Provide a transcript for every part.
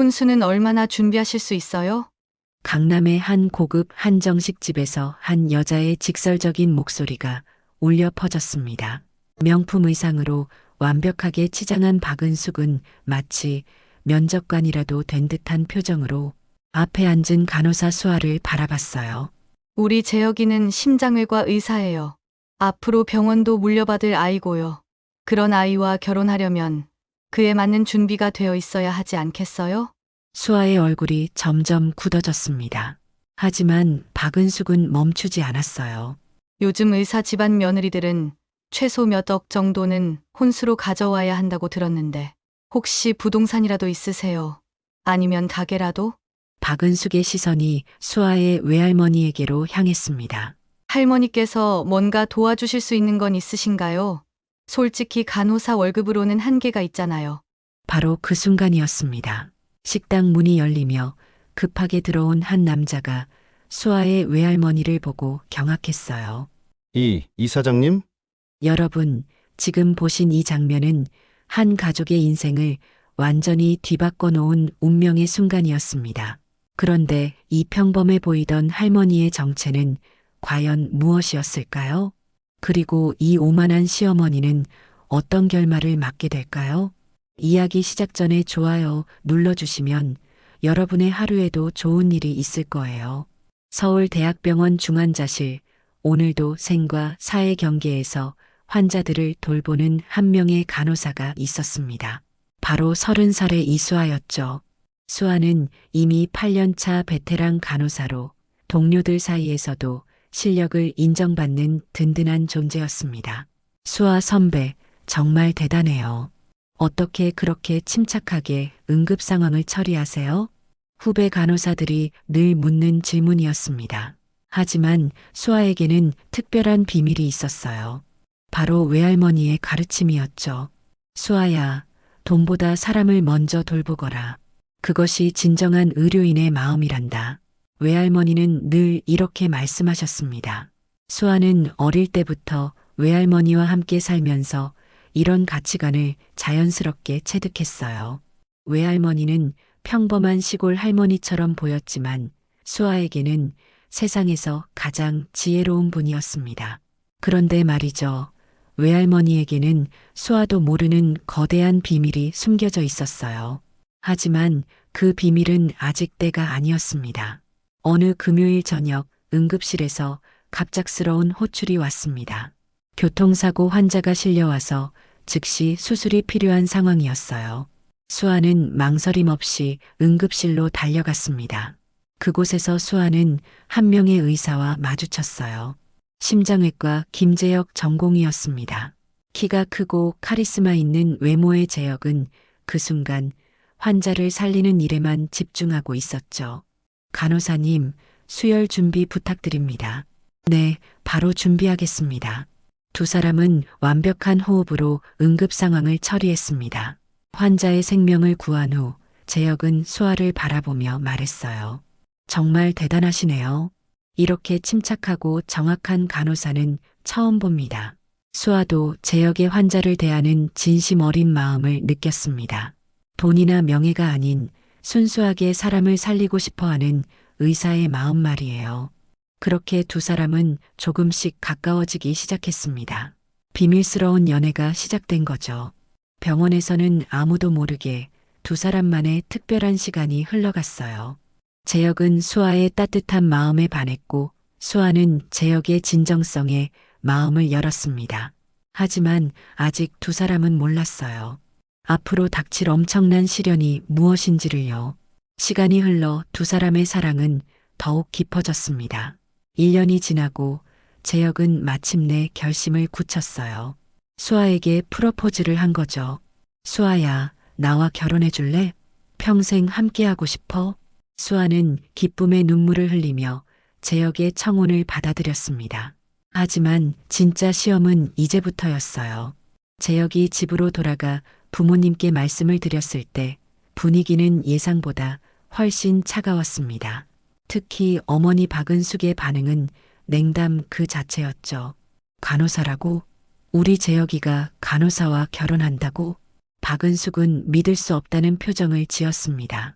혼수는 얼마나 준비하실 수 있어요? 강남의 한 고급 한정식집에서 한 여자의 직설적인 목소리가 울려 퍼졌습니다. 명품 의상으로 완벽하게 치장한 박은숙은 마치 면접관이라도 된 듯한 표정으로 앞에 앉은 간호사 수아를 바라봤어요. 우리 재혁이는 심장외과 의사예요. 앞으로 병원도 물려받을 아이고요. 그런 아이와 결혼하려면 그에 맞는 준비가 되어 있어야 하지 않겠어요? 수아의 얼굴이 점점 굳어졌습니다. 하지만 박은숙은 멈추지 않았어요. 요즘 의사 집안 며느리들은 최소 몇 억 정도는 혼수로 가져와야 한다고 들었는데 혹시 부동산이라도 있으세요? 아니면 가게라도? 박은숙의 시선이 수아의 외할머니에게로 향했습니다. 할머니께서 뭔가 도와주실 수 있는 건 있으신가요? 솔직히 간호사 월급으로는 한계가 있잖아요. 바로 그 순간이었습니다. 식당 문이 열리며 급하게 들어온 한 남자가 수아의 외할머니를 보고 경악했어요. 이 사장님? 여러분, 지금 보신 이 장면은 한 가족의 인생을 완전히 뒤바꿔 놓은 운명의 순간이었습니다. 그런데 이 평범해 보이던 할머니의 정체는 과연 무엇이었을까요? 그리고 이 오만한 시어머니는 어떤 결말을 맞게 될까요? 이야기 시작 전에 좋아요 눌러주시면 여러분의 하루에도 좋은 일이 있을 거예요. 서울대학병원 중환자실, 오늘도 생과 사의 경계에서 환자들을 돌보는 한 명의 간호사가 있었습니다. 바로 30살의 이수아였죠. 수아는 이미 8년차 베테랑 간호사로 동료들 사이에서도 실력을 인정받는 든든한 존재였습니다. 수아 선배, 정말 대단해요. 어떻게 그렇게 침착하게 응급 상황을 처리하세요? 후배 간호사들이 늘 묻는 질문이었습니다. 하지만 수아에게는 특별한 비밀이 있었어요. 바로 외할머니의 가르침이었죠. 수아야, 돈보다 사람을 먼저 돌보거라. 그것이 진정한 의료인의 마음이란다. 외할머니는 늘 이렇게 말씀하셨습니다. 수아는 어릴 때부터 외할머니와 함께 살면서 이런 가치관을 자연스럽게 체득했어요. 외할머니는 평범한 시골 할머니처럼 보였지만 수아에게는 세상에서 가장 지혜로운 분이었습니다. 그런데 말이죠. 외할머니에게는 수아도 모르는 거대한 비밀이 숨겨져 있었어요. 하지만 그 비밀은 아직 때가 아니었습니다. 어느 금요일 저녁 응급실에서 갑작스러운 호출이 왔습니다. 교통사고 환자가 실려와서 즉시 수술이 필요한 상황이었어요. 수아는 망설임 없이 응급실로 달려갔습니다. 그곳에서 수아는 한 명의 의사와 마주쳤어요. 심장외과 김재혁 전공의였습니다. 키가 크고 카리스마 있는 외모의 재혁은 그 순간 환자를 살리는 일에만 집중하고 있었죠. 간호사님, 수혈 준비 부탁드립니다. 네, 바로 준비하겠습니다. 두 사람은 완벽한 호흡으로 응급 상황을 처리했습니다. 환자의 생명을 구한 후 재혁은 수아를 바라보며 말했어요. 정말 대단하시네요. 이렇게 침착하고 정확한 간호사는 처음 봅니다. 수아도 재혁의 환자를 대하는 진심 어린 마음을 느꼈습니다. 돈이나 명예가 아닌 순수하게 사람을 살리고 싶어 하는 의사의 마음 말이에요. 그렇게 두 사람은 조금씩 가까워지기 시작했습니다. 비밀스러운 연애가 시작된 거죠. 병원에서는 아무도 모르게 두 사람만의 특별한 시간이 흘러갔어요. 재혁은 수아의 따뜻한 마음에 반했고 수아는 재혁의 진정성에 마음을 열었습니다. 하지만 아직 두 사람은 몰랐어요. 앞으로 닥칠 엄청난 시련이 무엇인지를요. 시간이 흘러 두 사람의 사랑은 더욱 깊어졌습니다. 1년이 지나고 재혁은 마침내 결심을 굳혔어요. 수아에게 프로포즈를 한 거죠. 수아야, 나와 결혼해 줄래? 평생 함께하고 싶어? 수아는 기쁨의 눈물을 흘리며 재혁의 청혼을 받아들였습니다. 하지만 진짜 시험은 이제부터였어요. 재혁이 집으로 돌아가 부모님께 말씀을 드렸을 때 분위기는 예상보다 훨씬 차가웠습니다. 특히 어머니 박은숙의 반응은 냉담 그 자체였죠. 간호사라고? 우리 재혁이가 간호사와 결혼한다고? 박은숙은 믿을 수 없다는 표정을 지었습니다.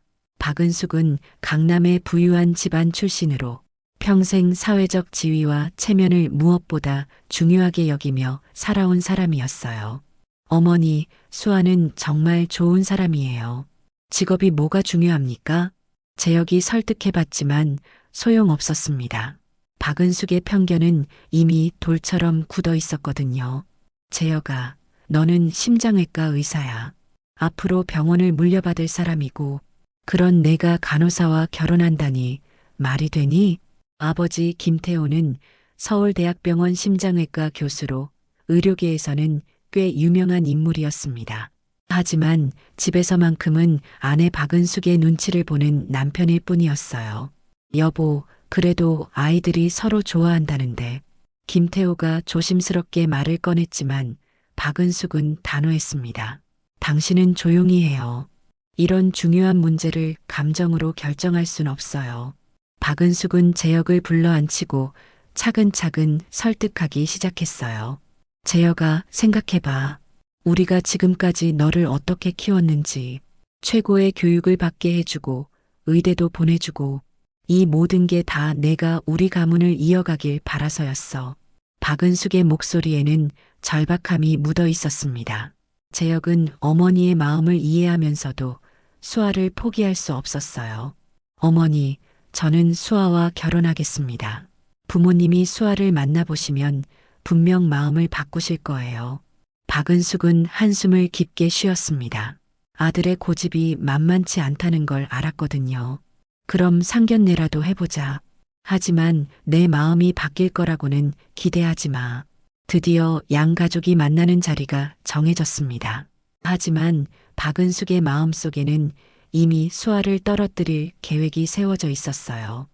박은숙은 강남의 부유한 집안 출신으로 평생 사회적 지위와 체면을 무엇보다 중요하게 여기며 살아온 사람이었어요. 어머니, 수아는 정말 좋은 사람이에요. 직업이 뭐가 중요합니까? 재혁이 설득해봤지만 소용없었습니다. 박은숙의 편견은 이미 돌처럼 굳어 있었거든요. 재혁아, 너는 심장외과 의사야. 앞으로 병원을 물려받을 사람이고, 그런 내가 간호사와 결혼한다니 말이 되니? 아버지 김태호는 서울대학병원 심장외과 교수로 의료계에서는 꽤 유명한 인물이었습니다. 하지만 집에서만큼은 아내 박은숙의 눈치를 보는 남편일 뿐이었어요. 여보, 그래도 아이들이 서로 좋아한다는데. 김태호가 조심스럽게 말을 꺼냈지만 박은숙은 단호했습니다. 당신은 조용히 해요. 이런 중요한 문제를 감정으로 결정할 순 없어요. 박은숙은 재혁을 불러앉히고 차근차근 설득하기 시작했어요. 재혁아, 생각해봐. 우리가 지금까지 너를 어떻게 키웠는지, 최고의 교육을 받게 해주고, 의대도 보내주고, 이 모든 게 다 내가 우리 가문을 이어가길 바라서였어. 박은숙의 목소리에는 절박함이 묻어 있었습니다. 재혁은 어머니의 마음을 이해하면서도 수아를 포기할 수 없었어요. 어머니, 저는 수아와 결혼하겠습니다. 부모님이 수아를 만나보시면 분명 마음을 바꾸실 거예요. 박은숙은 한숨을 깊게 쉬었습니다. 아들의 고집이 만만치 않다는 걸 알았거든요. 그럼 상견례라도 해보자. 하지만 내 마음이 바뀔 거라고는 기대하지 마. 드디어 양 가족이 만나는 자리가 정해졌습니다. 하지만 박은숙의 마음속에는 이미 수아를 떨어뜨릴 계획이 세워져 있었어요.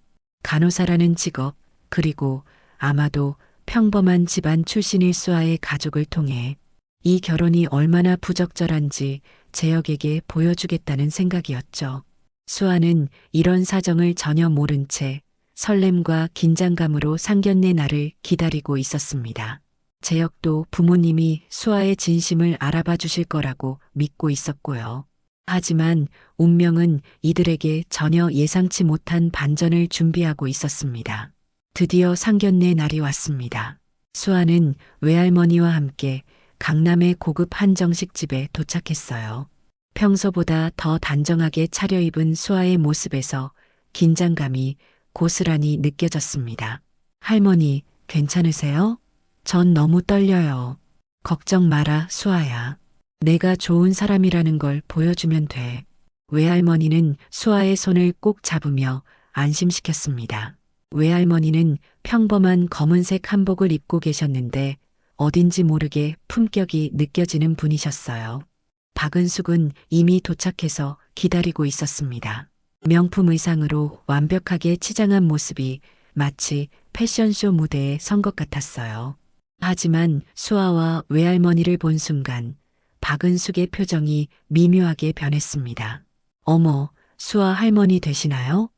간호사라는 직업, 그리고 아마도 평범한 집안 출신일 수아의 가족을 통해 이 결혼이 얼마나 부적절한지 재혁에게 보여주겠다는 생각이었죠. 수아는 이런 사정을 전혀 모른 채 설렘과 긴장감으로 상견례 날을 기다리고 있었습니다. 재혁도 부모님이 수아의 진심을 알아봐 주실 거라고 믿고 있었고요. 하지만 운명은 이들에게 전혀 예상치 못한 반전을 준비하고 있었습니다. 드디어 상견례 날이 왔습니다. 수아는 외할머니와 함께 강남의 고급 한정식 집에 도착했어요. 평소보다 더 단정하게 차려입은 수아의 모습에서 긴장감이 고스란히 느껴졌습니다. 할머니, 괜찮으세요? 전 너무 떨려요. 걱정 마라, 수아야. 내가 좋은 사람이라는 걸 보여주면 돼. 외할머니는 수아의 손을 꼭 잡으며 안심시켰습니다. 외할머니는 평범한 검은색 한복을 입고 계셨는데 어딘지 모르게 품격이 느껴지는 분이셨어요. 박은숙은 이미 도착해서 기다리고 있었습니다. 명품 의상으로 완벽하게 치장한 모습이 마치 패션쇼 무대에 선 것 같았어요. 하지만 수아와 외할머니를 본 순간 박은숙의 표정이 미묘하게 변했습니다. 어머, 수아 할머니 되시나요?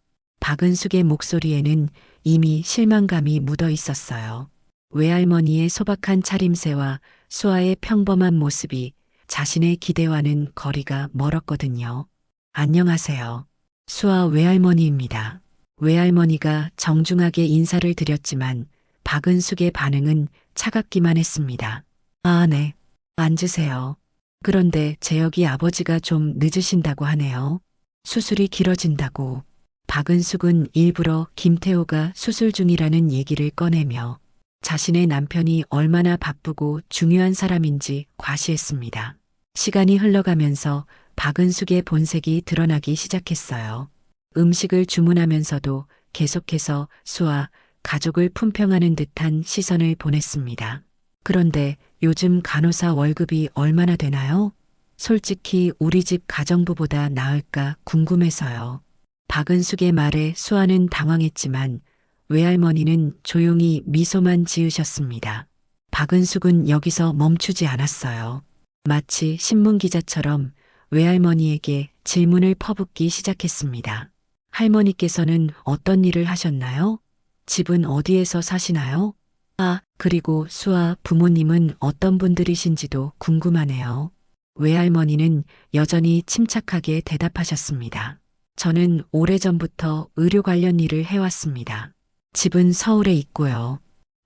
박은숙의 목소리에는 이미 실망감이 묻어 있었어요. 외할머니의 소박한 차림새와 수아의 평범한 모습이 자신의 기대와는 거리가 멀었거든요. 안녕하세요. 수아 외할머니입니다. 외할머니가 정중하게 인사를 드렸지만 박은숙의 반응은 차갑기만 했습니다. 아, 네. 앉으세요. 그런데 재혁이 아버지가 좀 늦으신다고 하네요. 수술이 길어진다고. 박은숙은 일부러 김태호가 수술 중이라는 얘기를 꺼내며 자신의 남편이 얼마나 바쁘고 중요한 사람인지 과시했습니다. 시간이 흘러가면서 박은숙의 본색이 드러나기 시작했어요. 음식을 주문하면서도 계속해서 수아, 가족을 품평하는 듯한 시선을 보냈습니다. 그런데 요즘 간호사 월급이 얼마나 되나요? 솔직히 우리 집 가정부보다 나을까 궁금해서요. 박은숙의 말에 수아는 당황했지만 외할머니는 조용히 미소만 지으셨습니다. 박은숙은 여기서 멈추지 않았어요. 마치 신문기자처럼 외할머니에게 질문을 퍼붓기 시작했습니다. 할머니께서는 어떤 일을 하셨나요? 집은 어디에서 사시나요? 아, 그리고 수아 부모님은 어떤 분들이신지도 궁금하네요. 외할머니는 여전히 침착하게 대답하셨습니다. 저는 오래전부터 의료 관련 일을 해왔습니다. 집은 서울에 있고요.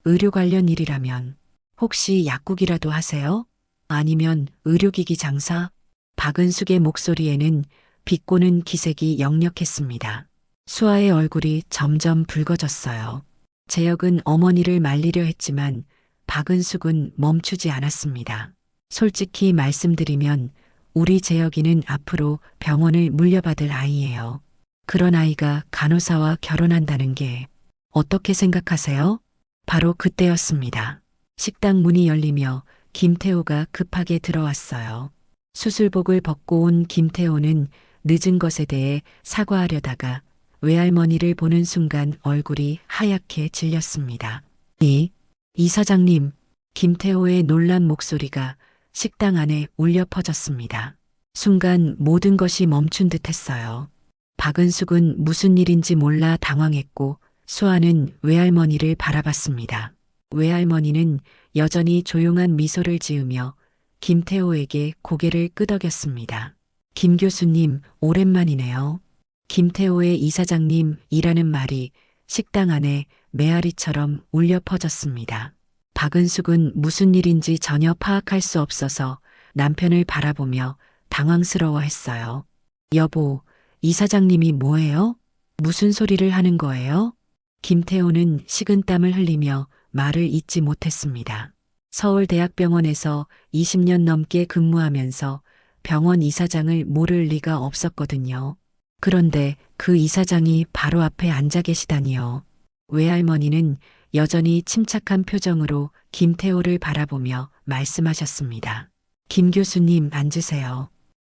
의료 관련 일이라면 혹시 약국이라도 하세요? 아니면 의료기기 장사? 박은숙의 목소리에는 비꼬는 기색이 역력했습니다. 수아의 얼굴이 점점 붉어졌어요. 재혁은 어머니를 말리려 했지만 박은숙은 멈추지 않았습니다. 솔직히 말씀드리면 우리 재혁이는 앞으로 병원을 물려받을 아이예요. 그런 아이가 간호사와 결혼한다는 게 어떻게 생각하세요? 바로 그때였습니다. 식당 문이 열리며 김태호가 급하게 들어왔어요. 수술복을 벗고 온 김태호는 늦은 것에 대해 사과하려다가 외할머니를 보는 순간 얼굴이 하얗게 질렸습니다. 이 사장님, 김태호의 놀란 목소리가 식당 안에 울려 퍼졌습니다. 순간 모든 것이 멈춘 듯 했어요. 박은숙은 무슨 일인지 몰라 당황했고 수아는 외할머니를 바라봤습니다. 외할머니는 여전히 조용한 미소를 지으며 김태호에게 고개를 끄덕였습니다. 김 교수님, 오랜만이네요. 김태호의 이사장님이라는 말이 식당 안에 메아리처럼 울려 퍼졌습니다. 박은숙은 무슨 일인지 전혀 파악할 수 없어서 남편을 바라보며 당황스러워했어요. 여보, 이사장님이 뭐예요? 무슨 소리를 하는 거예요? 김태호는 식은땀을 흘리며 말을 잇지 못했습니다. 서울대학병원에서 20년 넘게 근무하면서 병원 이사장을 모를 리가 없었거든요. 그런데 그 이사장이 바로 앞에 앉아 계시다니요. 외할머니는 여전히 침착한 표정으로 김태호를 바라보며 말씀하셨습니다. 김 교수님 앉으세요.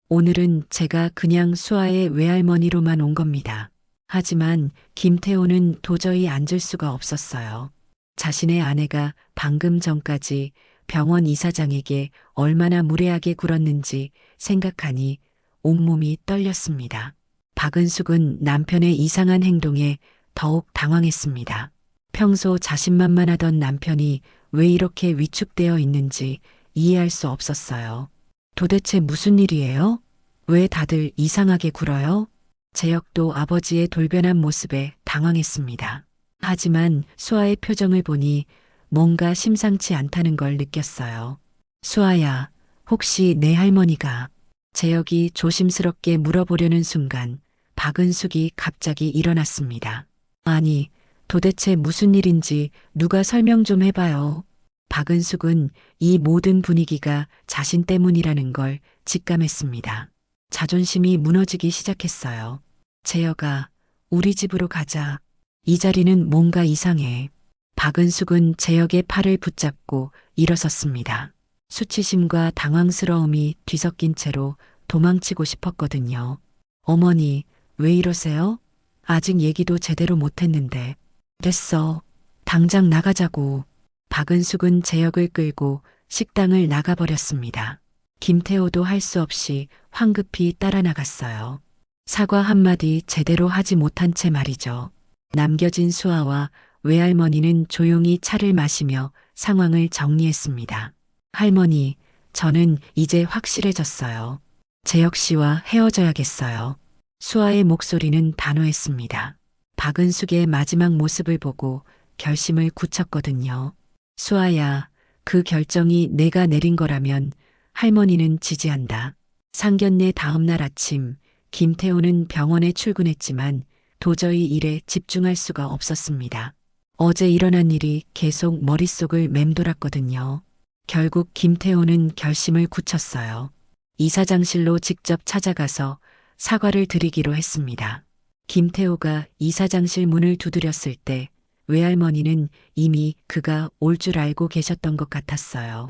오늘은 제가 그냥 수아의 외할머니로만 온 겁니다. 하지만 김태호는 도저히 앉을 수가 없었어요. 자신의 아내가 방금 전까지 병원 이사장에게 얼마나 무례하게 굴었는지 생각하니 온몸이 떨렸습니다. 박은숙은 남편의 이상한 행동에 더욱 당황했습니다. 평소 자신만만하던 남편이 왜 이렇게 위축되어 있는지 이해할 수 없었어요. 도대체 무슨 일이에요? 왜 다들 이상하게 굴어요? 재혁도 아버지의 돌변한 모습에 당황했습니다. 하지만 수아의 표정을 보니 뭔가 심상치 않다는 걸 느꼈어요. 수아야, 혹시 내 할머니가? 재혁이 조심스럽게 물어보려는 순간 박은숙이 갑자기 일어났습니다. 아니, 도대체 무슨 일인지 누가 설명 좀 해봐요. 박은숙은 이 모든 분위기가 자신 때문이라는 걸 직감했습니다. 자존심이 무너지기 시작했어요. 재혁아, 우리 집으로 가자. 이 자리는 뭔가 이상해. 박은숙은 재혁의 팔을 붙잡고 일어섰습니다. 수치심과 당황스러움이 뒤섞인 채로 도망치고 싶었거든요. 어머니, 왜 이러세요? 아직 얘기도 제대로 못했는데. 됐어. 당장 나가자고. 박은숙은 재혁을 끌고 식당을 나가버렸습니다. 김태호도 할 수 없이 황급히 따라 나갔어요. 사과 한마디 제대로 하지 못한 채 말이죠. 남겨진 수아와 외할머니는 조용히 차를 마시며 상황을 정리했습니다. 할머니, 저는 이제 확실해졌어요. 재혁 씨와 헤어져야겠어요. 수아의 목소리는 단호했습니다. 박은숙의 마지막 모습을 보고 결심을 굳혔거든요. 수아야, 그 결정이 내가 내린 거라면 할머니는 지지한다. 상견례 다음 날 아침, 김태호는 병원에 출근했지만 도저히 일에 집중할 수가 없었습니다. 어제 일어난 일이 계속 머릿속을 맴돌았거든요. 결국 김태호는 결심을 굳혔어요. 이사장실로 직접 찾아가서 사과를 드리기로 했습니다. 김태호가 이사장실 문을 두드렸을 때 외할머니는 이미 그가 올 줄 알고 계셨던 것 같았어요.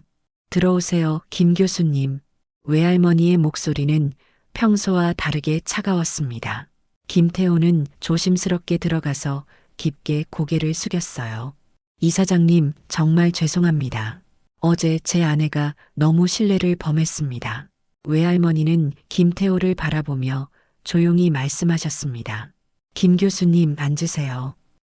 들어오세요, 김 교수님. 외할머니의 목소리는 평소와 다르게 차가웠습니다. 김태호는 조심스럽게 들어가서 깊게 고개를 숙였어요. 이사장님, 정말 죄송합니다. 어제 제 아내가 너무 신뢰를 범했습니다. 외할머니는 김태호를 바라보며 조용히 말씀하셨습니다. 김 교수님 앉으세요.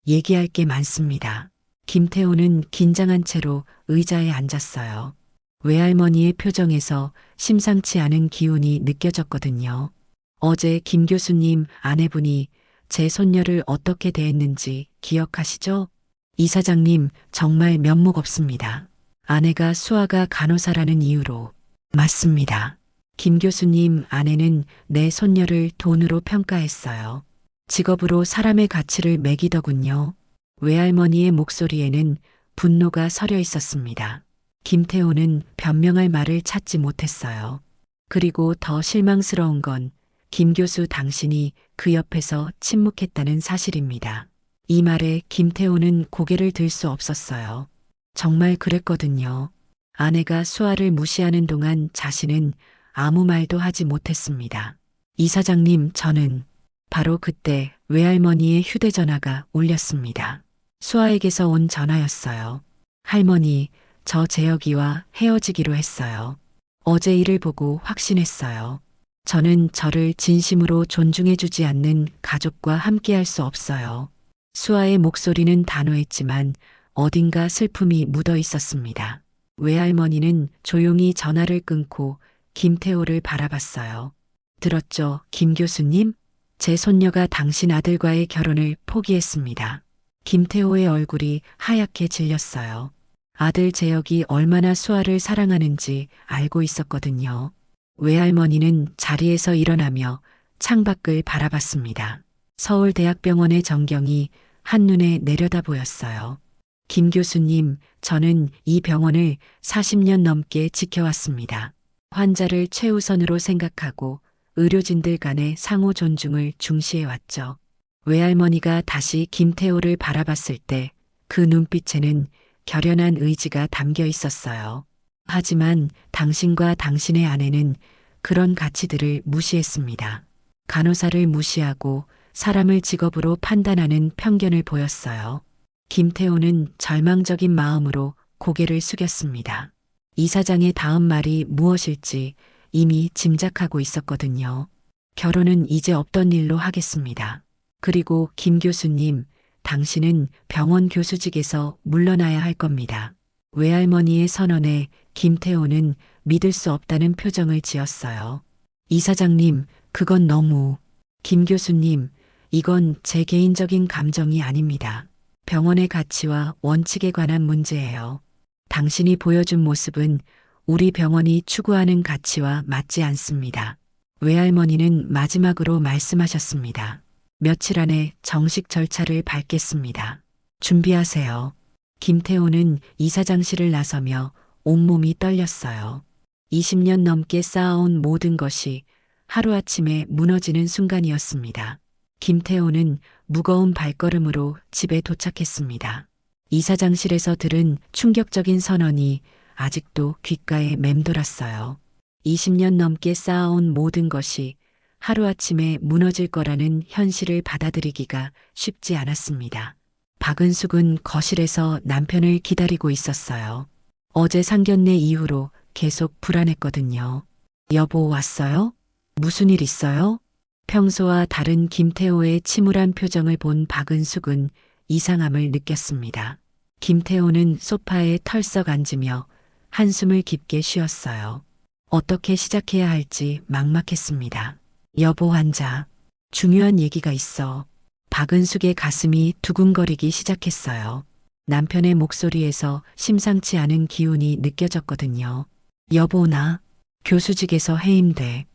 얘기할 게 많습니다. 김태호는 긴장한 채로 의자에 앉았어요. 외할머니의 표정에서 심상치 않은 기운이 느껴졌거든요. 어제 김 교수님 아내분이 제 손녀를 어떻게 대했는지 기억하시죠? 이사장님, 정말 면목 없습니다. 아내가 수아가 간호사라는 이유로. 맞습니다. 김 교수님 아내는 내 손녀를 돈으로 평가했어요. 직업으로 사람의 가치를 매기더군요. 외할머니의 목소리에는 분노가 서려 있었습니다. 김태호는 변명할 말을 찾지 못했어요. 그리고 더 실망스러운 건 김 교수 당신이 그 옆에서 침묵했다는 사실입니다. 이 말에 김태호는 고개를 들 수 없었어요. 정말 그랬거든요. 아내가 수아를 무시하는 동안 자신은 아무 말도 하지 못했습니다. 이사장님, 저는 바로 그때 외할머니의 휴대전화가 울렸습니다. 수아에게서 온 전화였어요. 할머니, 저 재혁이와 헤어지기로 했어요. 어제 일을 보고 확신했어요. 저는 저를 진심으로 존중해주지 않는 가족과 함께할 수 없어요. 수아의 목소리는 단호했지만 어딘가 슬픔이 묻어 있었습니다. 외할머니는 조용히 전화를 끊고 김태호를 바라봤어요. 들었죠, 김 교수님? 제 손녀가 당신 아들과의 결혼을 포기했습니다. 김태호의 얼굴이 하얗게 질렸어요. 아들 재혁이 얼마나 수아를 사랑하는지 알고 있었거든요. 외할머니는 자리에서 일어나며 창밖을 바라봤습니다. 서울대학병원의 전경이 한눈에 내려다 보였어요. 김 교수님, 저는 이 병원을 40년 넘게 지켜왔습니다. 환자를 최우선으로 생각하고 의료진들 간의 상호 존중을 중시해왔죠. 외할머니가 다시 김태호를 바라봤을 때 그 눈빛에는 결연한 의지가 담겨 있었어요. 하지만 당신과 당신의 아내는 그런 가치들을 무시했습니다. 간호사를 무시하고 사람을 직업으로 판단하는 편견을 보였어요. 김태호는 절망적인 마음으로 고개를 숙였습니다. 이사장의 다음 말이 무엇일지 이미 짐작하고 있었거든요. 결혼은 이제 없던 일로 하겠습니다. 그리고 김 교수님, 당신은 병원 교수직에서 물러나야 할 겁니다. 외할머니의 선언에 김태호는 믿을 수 없다는 표정을 지었어요. 이사장님, 그건 너무... 김 교수님, 이건 제 개인적인 감정이 아닙니다. 병원의 가치와 원칙에 관한 문제예요. 당신이 보여준 모습은 우리 병원이 추구하는 가치와 맞지 않습니다. 외할머니는 마지막으로 말씀하셨습니다. 며칠 안에 정식 절차를 밟겠습니다. 준비하세요. 김태호는 이사장실을 나서며 온몸이 떨렸어요. 20년 넘게 쌓아온 모든 것이 하루아침에 무너지는 순간이었습니다. 김태호는 무거운 발걸음으로 집에 도착했습니다. 이사장실에서 들은 충격적인 선언이 아직도 귓가에 맴돌았어요. 20년 넘게 쌓아온 모든 것이 하루아침에 무너질 거라는 현실을 받아들이기가 쉽지 않았습니다. 박은숙은 거실에서 남편을 기다리고 있었어요. 어제 상견례 이후로 계속 불안했거든요. 여보, 왔어요? 무슨 일 있어요? 평소와 다른 김태호의 침울한 표정을 본 박은숙은 이상함을 느꼈습니다. 김태호는 소파에 털썩 앉으며 한숨을 깊게 쉬었어요. 어떻게 시작해야 할지 막막했습니다. 여보, 앉아. 중요한 얘기가 있어. 박은숙의 가슴이 두근거리기 시작했어요. 남편의 목소리에서 심상치 않은 기운이 느껴졌거든요. 여보, 나 교수직에서 해임돼.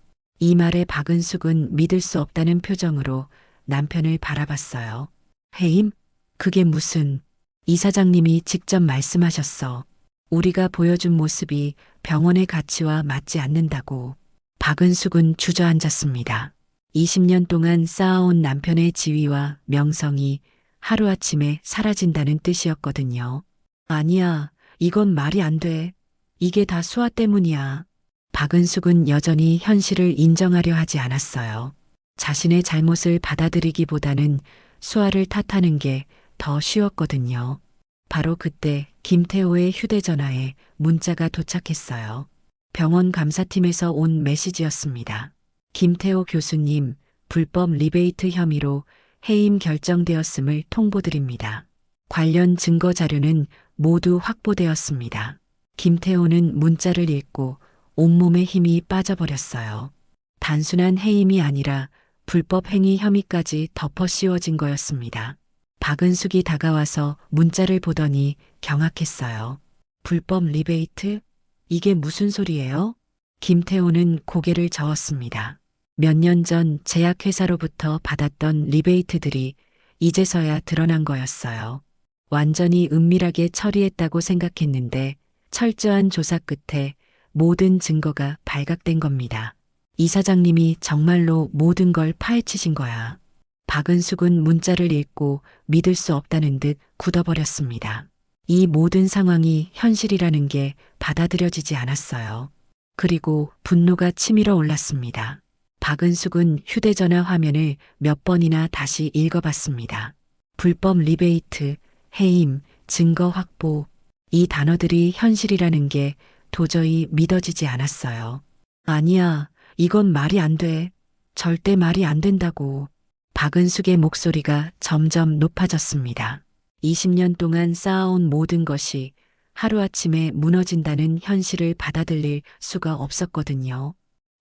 이 말에 박은숙은 믿을 수 없다는 표정으로 남편을 바라봤어요. 해임? 그게 무슨... 이사장님이 직접 말씀하셨어. 우리가 보여준 모습이 병원의 가치와 맞지 않는다고. 박은숙은 주저앉았습니다. 20년 동안 쌓아온 남편의 지위와 명성이 하루아침에 사라진다는 뜻이었거든요. 아니야, 이건 말이 안 돼. 이게 다 수아 때문이야. 박은숙은 여전히 현실을 인정하려 하지 않았어요. 자신의 잘못을 받아들이기보다는 수아를 탓하는 게 더 쉬웠거든요. 바로 그때 김태호의 휴대전화에 문자가 도착했어요. 병원 감사팀에서 온 메시지였습니다. 김태호 교수님, 불법 리베이트 혐의로 해임 결정되었음을 통보드립니다. 관련 증거 자료는 모두 확보되었습니다. 김태호는 문자를 읽고 온몸에 힘이 빠져버렸어요. 단순한 해임이 아니라 불법 행위 혐의까지 덮어 씌워진 거였습니다. 박은숙이 다가와서 문자를 보더니 경악했어요. 불법 리베이트? 이게 무슨 소리예요? 김태호는 고개를 저었습니다. 몇 년 전 제약회사로부터 받았던 리베이트들이 이제서야 드러난 거였어요. 완전히 은밀하게 처리했다고 생각했는데 철저한 조사 끝에 모든 증거가 발각된 겁니다. 이 사장님이 정말로 모든 걸 파헤치신 거야. 박은숙은 문자를 읽고 믿을 수 없다는 듯 굳어버렸습니다. 이 모든 상황이 현실이라는 게 받아들여지지 않았어요. 그리고 분노가 치밀어 올랐습니다. 박은숙은 휴대전화 화면을 몇 번이나 다시 읽어봤습니다. 불법 리베이트, 해임, 증거 확보, 이 단어들이 현실이라는 게 도저히 믿어지지 않았어요. 아니야, 이건 말이 안 돼. 절대 말이 안 된다고. 박은숙의 목소리가 점점 높아졌습니다. 20년 동안 쌓아온 모든 것이 하루아침에 무너진다는 현실을 받아들일 수가 없었거든요.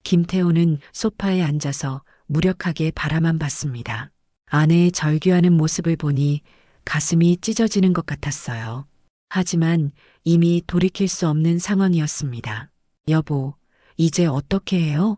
김태호는 소파에 앉아서 무력하게 바라만 봤습니다. 아내의 절규하는 모습을 보니 가슴이 찢어지는 것 같았어요. 하지만 이미 돌이킬 수 없는 상황이었습니다. 여보, 이제 어떻게 해요?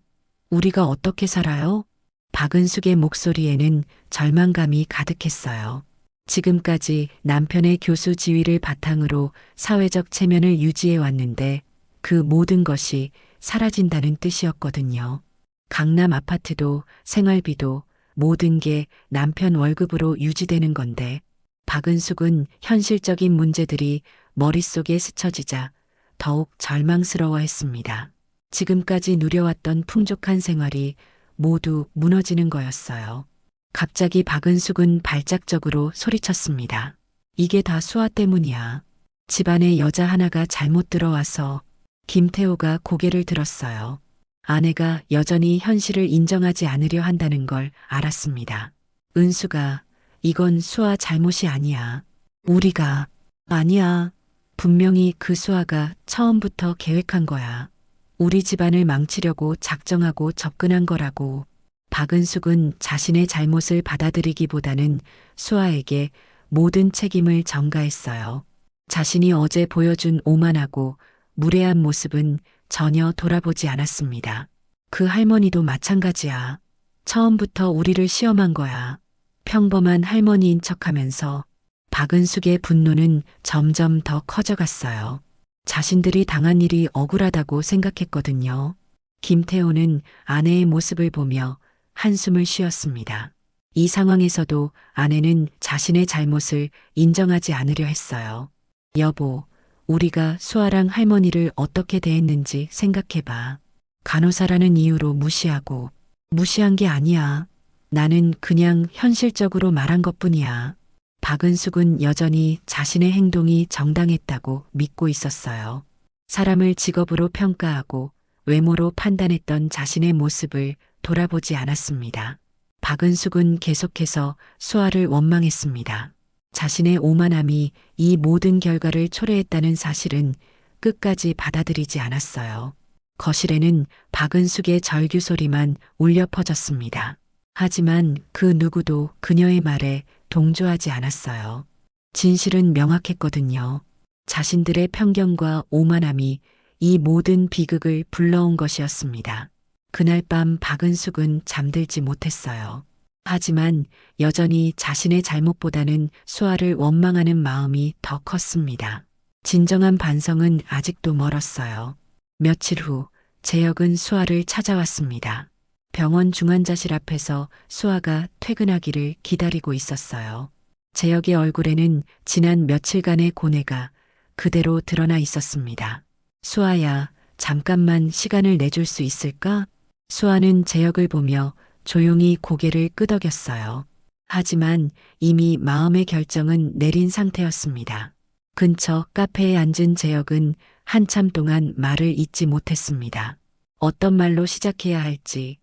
우리가 어떻게 살아요? 박은숙의 목소리에는 절망감이 가득했어요. 지금까지 남편의 교수 지위를 바탕으로 사회적 체면을 유지해 왔는데 그 모든 것이 사라진다는 뜻이었거든요. 강남 아파트도 생활비도 모든 게 남편 월급으로 유지되는 건데 박은숙은 현실적인 문제들이 머릿속에 스쳐지자 더욱 절망스러워했습니다. 지금까지 누려왔던 풍족한 생활이 모두 무너지는 거였어요. 갑자기 박은숙은 발작적으로 소리쳤습니다. 이게 다 수아 때문이야. 집안에 여자 하나가 잘못 들어와서. 김태호가 고개를 들었어요. 아내가 여전히 현실을 인정하지 않으려 한다는 걸 알았습니다. 은수가, 이건 수아 잘못이 아니야. 우리가. 아니야. 분명히 그 수아가 처음부터 계획한 거야. 우리 집안을 망치려고 작정하고 접근한 거라고. 박은숙은 자신의 잘못을 받아들이기보다는 수아에게 모든 책임을 전가했어요. 자신이 어제 보여준 오만하고 무례한 모습은 전혀 돌아보지 않았습니다. 그 할머니도 마찬가지야. 처음부터 우리를 시험한 거야. 평범한 할머니인 척하면서. 박은숙의 분노는 점점 더 커져갔어요. 자신들이 당한 일이 억울하다고 생각했거든요. 김태호는 아내의 모습을 보며 한숨을 쉬었습니다. 이 상황에서도 아내는 자신의 잘못을 인정하지 않으려 했어요. 여보, 우리가 수아랑 할머니를 어떻게 대했는지 생각해봐. 간호사라는 이유로 무시하고. 무시한 게 아니야. 나는 그냥 현실적으로 말한 것뿐이야. 박은숙은 여전히 자신의 행동이 정당했다고 믿고 있었어요. 사람을 직업으로 평가하고 외모로 판단했던 자신의 모습을 돌아보지 않았습니다. 박은숙은 계속해서 수아를 원망했습니다. 자신의 오만함이 이 모든 결과를 초래했다는 사실은 끝까지 받아들이지 않았어요. 거실에는 박은숙의 절규 소리만 울려 퍼졌습니다. 하지만 그 누구도 그녀의 말에 동조하지 않았어요. 진실은 명확했거든요. 자신들의 편견과 오만함이 이 모든 비극을 불러온 것이었습니다. 그날 밤 박은숙은 잠들지 못했어요. 하지만 여전히 자신의 잘못보다는 수아를 원망하는 마음이 더 컸습니다. 진정한 반성은 아직도 멀었어요. 며칠 후 재혁은 수아를 찾아왔습니다. 병원 중환자실 앞에서 수아가 퇴근하기를 기다리고 있었어요. 재혁의 얼굴에는 지난 며칠간의 고뇌가 그대로 드러나 있었습니다. 수아야, 잠깐만 시간을 내줄 수 있을까? 수아는 재혁을 보며 조용히 고개를 끄덕였어요. 하지만 이미 마음의 결정은 내린 상태였습니다. 근처 카페에 앉은 재혁은 한참 동안 말을 잇지 못했습니다. 어떤 말로 시작해야 할지,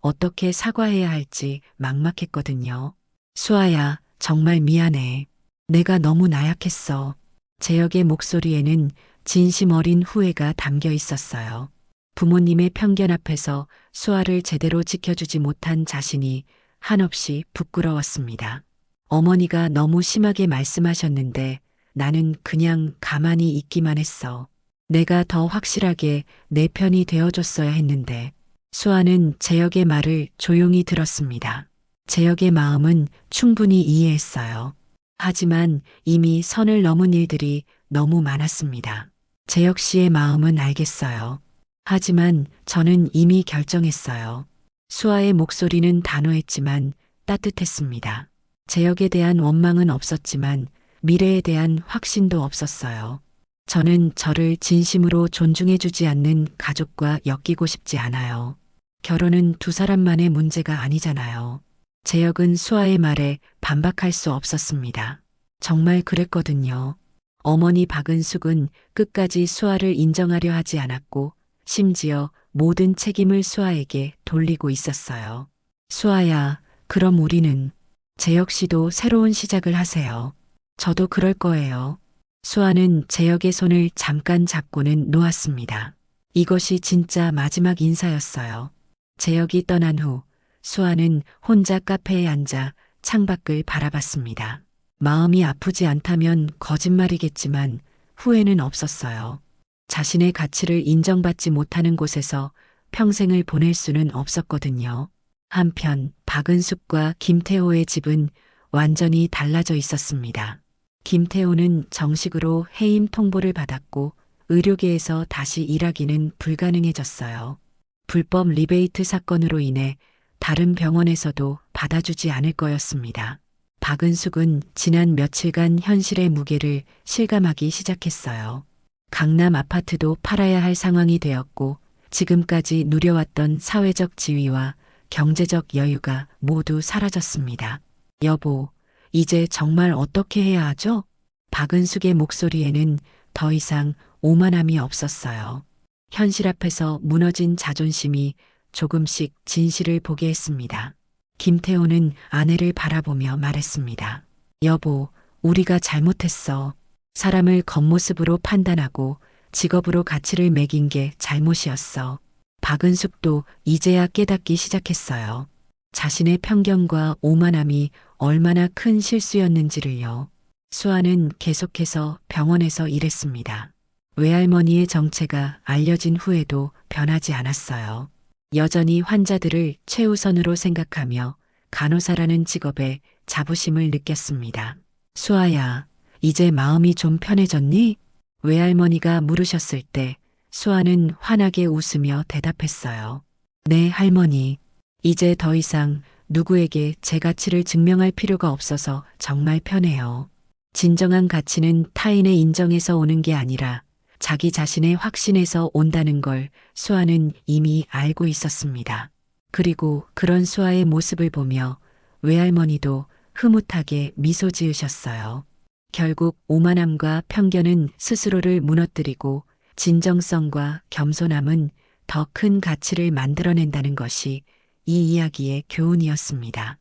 어떻게 사과해야 할지 막막했거든요. 수아야, 정말 미안해. 내가 너무 나약했어. 재혁의 목소리에는 진심 어린 후회가 담겨 있었어요. 부모님의 편견 앞에서 수아를 제대로 지켜주지 못한 자신이 한없이 부끄러웠습니다. 어머니가 너무 심하게 말씀하셨는데 나는 그냥 가만히 있기만 했어. 내가 더 확실하게 내 편이 되어줬어야 했는데. 수아는 재혁의 말을 조용히 들었습니다. 재혁의 마음은 충분히 이해했어요. 하지만 이미 선을 넘은 일들이 너무 많았습니다. 재혁 씨의 마음은 알겠어요. 하지만 저는 이미 결정했어요. 수아의 목소리는 단호했지만 따뜻했습니다. 재혁에 대한 원망은 없었지만 미래에 대한 확신도 없었어요. 저는 저를 진심으로 존중해주지 않는 가족과 엮이고 싶지 않아요. 결혼은 두 사람만의 문제가 아니잖아요. 재혁은 수아의 말에 반박할 수 없었습니다. 정말 그랬거든요. 어머니 박은숙은 끝까지 수아를 인정하려 하지 않았고 심지어 모든 책임을 수아에게 돌리고 있었어요. 수아야, 그럼 우리는 재혁 씨도 새로운 시작을 하세요. 저도 그럴 거예요. 수아는 재혁의 손을 잠깐 잡고는 놓았습니다. 이것이 진짜 마지막 인사였어요. 재혁이 떠난 후 수아는 혼자 카페에 앉아 창밖을 바라봤습니다. 마음이 아프지 않다면 거짓말이겠지만 후회는 없었어요. 자신의 가치를 인정받지 못하는 곳에서 평생을 보낼 수는 없었거든요. 한편 박은숙과 김태호의 집은 완전히 달라져 있었습니다. 김태호는 정식으로 해임 통보를 받았고 의료계에서 다시 일하기는 불가능해졌어요. 불법 리베이트 사건으로 인해 다른 병원에서도 받아주지 않을 거였습니다. 박은숙은 지난 며칠간 현실의 무게를 실감하기 시작했어요. 강남 아파트도 팔아야 할 상황이 되었고 지금까지 누려왔던 사회적 지위와 경제적 여유가 모두 사라졌습니다. 여보, 이제 정말 어떻게 해야 하죠? 박은숙의 목소리에는 더 이상 오만함이 없었어요. 현실 앞에서 무너진 자존심이 조금씩 진실을 보게 했습니다. 김태호는 아내를 바라보며 말했습니다. 여보, 우리가 잘못했어. 사람을 겉모습으로 판단하고 직업으로 가치를 매긴 게 잘못이었어. 박은숙도 이제야 깨닫기 시작했어요. 자신의 편견과 오만함이 얼마나 큰 실수였는지를요. 수아는 계속해서 병원에서 일했습니다. 외할머니의 정체가 알려진 후에도 변하지 않았어요. 여전히 환자들을 최우선으로 생각하며 간호사라는 직업에 자부심을 느꼈습니다. 수아야, 이제 마음이 좀 편해졌니? 외할머니가 물으셨을 때 수아는 환하게 웃으며 대답했어요. 네, 할머니. 이제 더 이상 누구에게 제 가치를 증명할 필요가 없어서 정말 편해요. 진정한 가치는 타인의 인정에서 오는 게 아니라 자기 자신의 확신에서 온다는 걸 수아는 이미 알고 있었습니다. 그리고 그런 수아의 모습을 보며 외할머니도 흐뭇하게 미소 지으셨어요. 결국 오만함과 편견은 스스로를 무너뜨리고 진정성과 겸손함은 더 큰 가치를 만들어낸다는 것이 이 이야기의 교훈이었습니다.